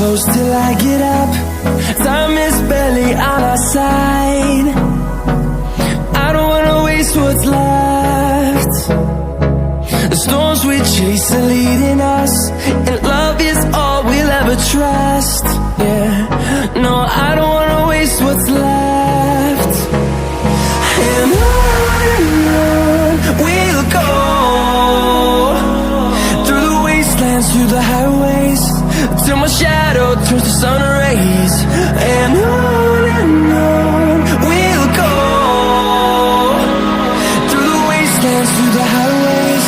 close till I get up. Time is barely on our side. I don't wanna waste what's left. The storms we chase are leading us, and love is all we'll ever trust. Yeah, no, I don't wanna waste what's left. And on we'll go, through the wastelands, through the highways, till my shadow turns to sun rays. And on we'll go, through the wastelands, through the highways,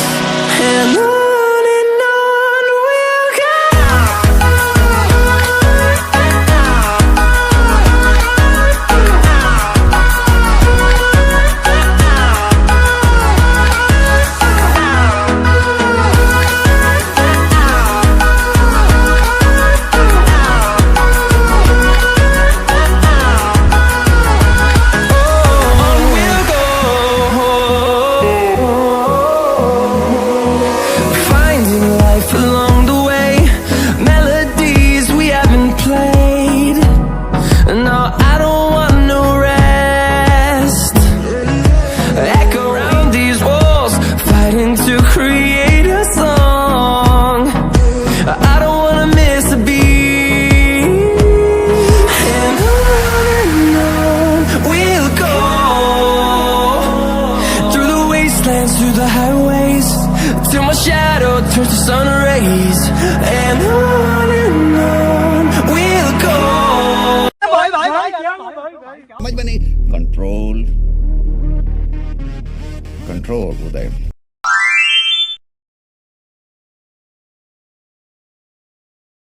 and on we'll go. To create a song, I don't wanna miss a beat. And on we'll go, through the wastelands, through the highways, till my shadow turns to sun rays. And on we'll go. समझ में नहीं. Control, Uday.